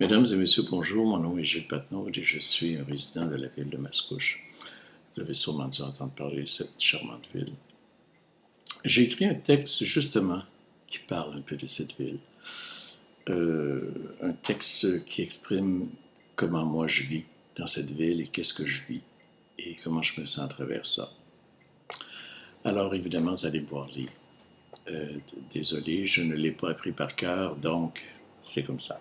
Mesdames et messieurs, bonjour. Mon nom est Gilles Patnaud et je suis un résident de la ville de Mascouche. Vous avez sûrement dû entendre parler de cette charmante ville. J'ai écrit un texte justement qui parle un peu de cette ville. Un texte qui exprime comment moi je vis dans cette ville et qu'est-ce que je vis et comment je me sens à travers ça. Alors évidemment, vous allez me voir lire. Désolé, je ne l'ai pas appris par cœur, donc c'est comme ça.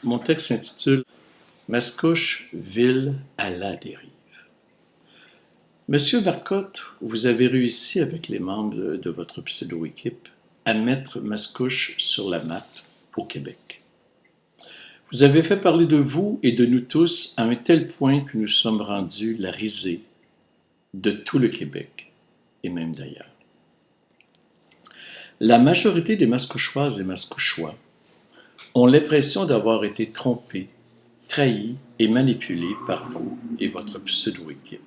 Mon texte s'intitule Mascouche, ville à la dérive. Monsieur Marcotte, vous avez réussi avec les membres de votre pseudo-équipe à mettre Mascouche sur la map au Québec. Vous avez fait parler de vous et de nous tous à un tel point que nous sommes rendus la risée de tout le Québec et même d'ailleurs. La majorité des Mascouchoises et Mascouchois ont l'impression d'avoir été trompés, trahis et manipulés par vous et votre pseudo-équipe.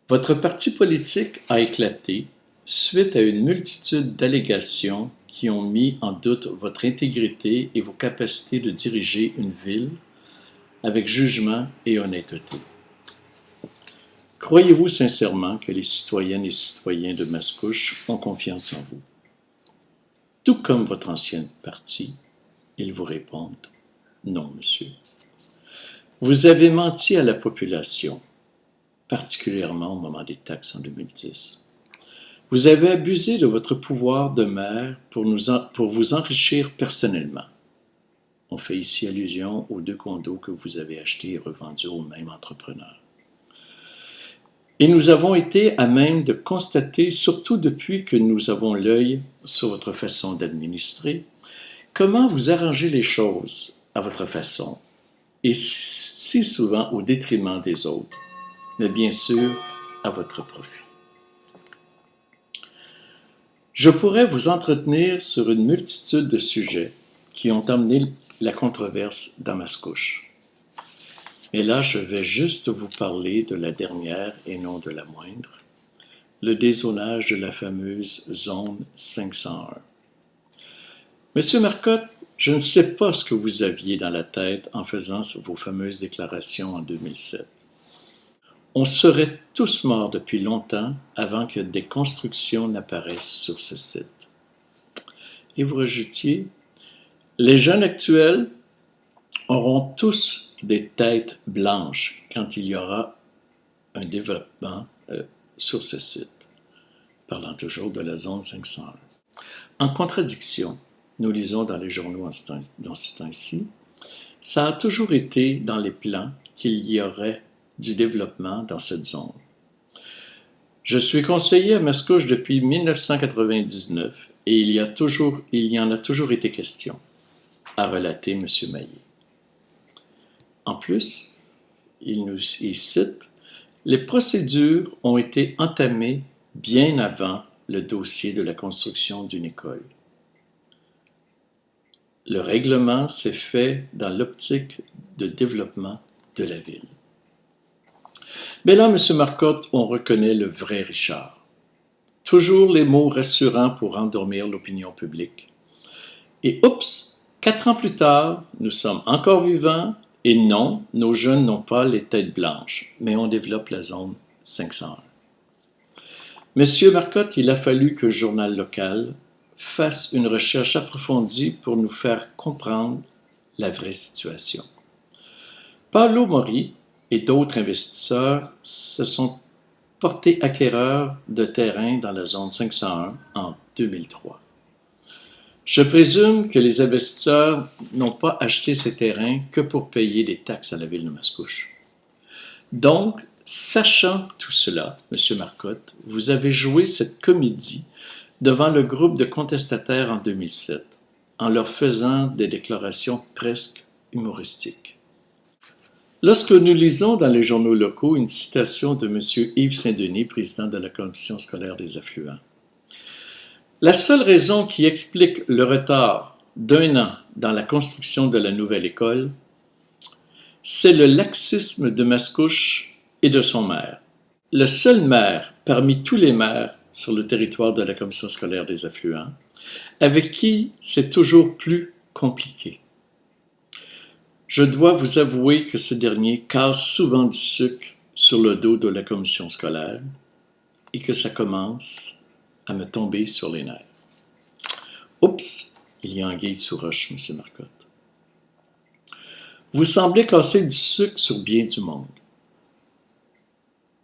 Votre parti politique a éclaté suite à une multitude d'allégations qui ont mis en doute votre intégrité et vos capacités de diriger une ville avec jugement et honnêteté. Croyez-vous sincèrement que les citoyennes et citoyens de Mascouche ont confiance en vous? Tout comme votre ancien parti, ils vous répondent « Non, monsieur ». Vous avez menti à la population, particulièrement au moment des taxes en 2010. Vous avez abusé de votre pouvoir de maire pour vous enrichir personnellement. On fait ici allusion aux 2 condos que vous avez achetés et revendus au même entrepreneur. Et nous avons été à même de constater, surtout depuis que nous avons l'œil sur votre façon d'administrer, comment vous arrangez les choses à votre façon, et si souvent au détriment des autres, mais bien sûr à votre profit. Je pourrais vous entretenir sur une multitude de sujets qui ont amené la controverse dans Mascouche. Mais là, je vais juste vous parler de la dernière et non de la moindre, le dézonage de la fameuse zone 501. Monsieur Marcotte, je ne sais pas ce que vous aviez dans la tête en faisant vos fameuses déclarations en 2007. On serait tous morts depuis longtemps avant que des constructions n'apparaissent sur ce site. Et vous rajoutiez, les jeunes actuels auront tous des têtes blanches quand il y aura un développement sur ce site, parlant toujours de la zone 501. En contradiction, nous lisons dans les journaux dans ce temps-ci, ça a toujours été dans les plans qu'il y aurait du développement dans cette zone. Je suis conseiller à Mascouche depuis 1999 et il y en a toujours été question, a relaté M. Maillet. En plus, il cite « Les procédures ont été entamées bien avant le dossier de la construction d'une école. Le règlement s'est fait dans l'optique de développement de la ville. » Mais là, M. Marcotte, on reconnaît le vrai Richard. Toujours les mots rassurants pour endormir l'opinion publique. Et oups, 4 ans plus tard, nous sommes encore vivants. Et non, nos jeunes n'ont pas les têtes blanches, mais on développe la zone 501. Monsieur Marcotte, il a fallu que le journal local fasse une recherche approfondie pour nous faire comprendre la vraie situation. Paolo Mori et d'autres investisseurs se sont portés acquéreurs de terrains dans la zone 501 en 2003. Je présume que les investisseurs n'ont pas acheté ces terrains que pour payer des taxes à la ville de Mascouche. Donc, sachant tout cela, M. Marcotte, vous avez joué cette comédie devant le groupe de contestataires en 2007, en leur faisant des déclarations presque humoristiques. Lorsque nous lisons dans les journaux locaux une citation de M. Yves Saint-Denis, président de la Commission scolaire des affluents, la seule raison qui explique le retard d'1 an dans la construction de la nouvelle école, c'est le laxisme de Mascouche et de son maire. Le seul maire parmi tous les maires sur le territoire de la Commission scolaire des affluents, avec qui c'est toujours plus compliqué. Je dois vous avouer que ce dernier casse souvent du sucre sur le dos de la commission scolaire et que ça commence à me tomber sur les nerfs. Oups, il y a anguille sous roche, M. Marcotte. Vous semblez casser du sucre sur bien du monde.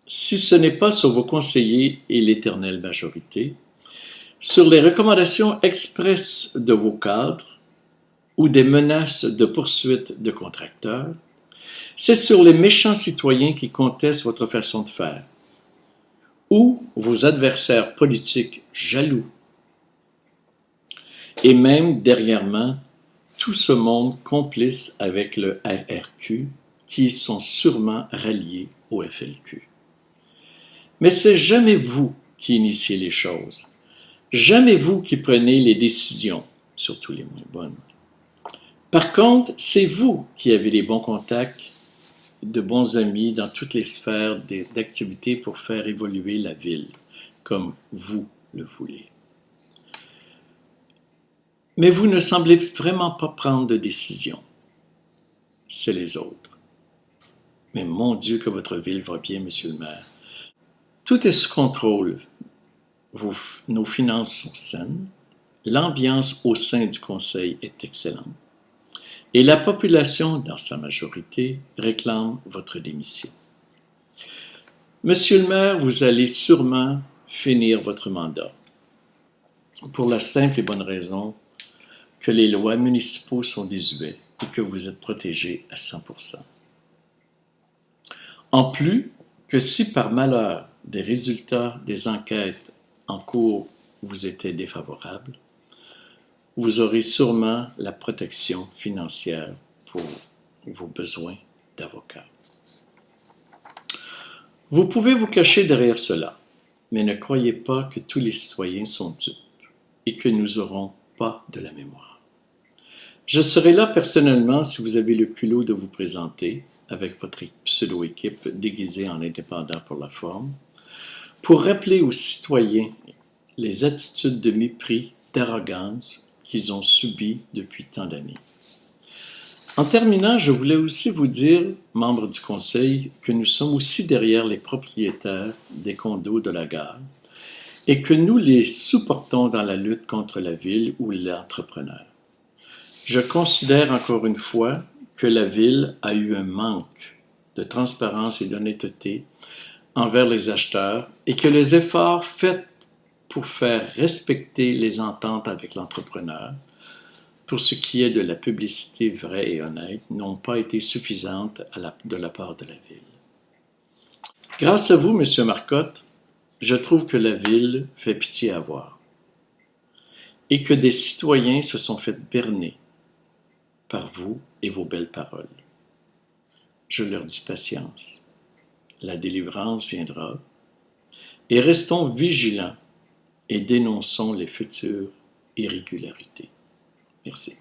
Si ce n'est pas sur vos conseillers et l'éternelle majorité, sur les recommandations expresses de vos cadres ou des menaces de poursuite de contracteurs, c'est sur les méchants citoyens qui contestent votre façon de faire, ou vos adversaires politiques jaloux, et même dernièrement, tout ce monde complice avec le RRQ, qui sont sûrement ralliés au FLQ. Mais c'est jamais vous qui initiez les choses, jamais vous qui prenez les décisions, surtout les moins bonnes. Par contre, c'est vous qui avez les bons contacts, de bons amis dans toutes les sphères d'activité pour faire évoluer la ville, comme vous le voulez. Mais vous ne semblez vraiment pas prendre de décision. C'est les autres. Mais mon Dieu que votre ville va bien, Monsieur le maire. Tout est sous contrôle. Nos finances sont saines. L'ambiance au sein du conseil est excellente. Et la population, dans sa majorité, réclame votre démission. Monsieur le maire, vous allez sûrement finir votre mandat. Pour la simple et bonne raison que les lois municipaux sont désuets et que vous êtes protégé à 100%. En plus que si par malheur des résultats des enquêtes en cours vous étaient défavorables, vous aurez sûrement la protection financière pour vos besoins d'avocat. Vous pouvez vous cacher derrière cela, mais ne croyez pas que tous les citoyens sont dupes et que nous n'aurons pas de la mémoire. Je serai là personnellement si vous avez le culot de vous présenter avec votre pseudo-équipe déguisée en indépendant pour la forme, pour rappeler aux citoyens les attitudes de mépris, d'arrogance qu'ils ont subies depuis tant d'années. En terminant, je voulais aussi vous dire, membres du Conseil, que nous sommes aussi derrière les propriétaires des condos de la gare et que nous les supportons dans la lutte contre la ville ou l'entrepreneur. Je considère encore une fois que la ville a eu un manque de transparence et d'honnêteté envers les acheteurs et que les efforts faits pour faire respecter les ententes avec l'entrepreneur, pour ce qui est de la publicité vraie et honnête, n'ont pas été suffisantes de la part de la ville. Grâce à vous, M. Marcotte, je trouve que la ville fait pitié à voir et que des citoyens se sont fait berner par vous et vos belles paroles. Je leur dis patience. La délivrance viendra et restons vigilants et dénonçons les futures irrégularités. Merci.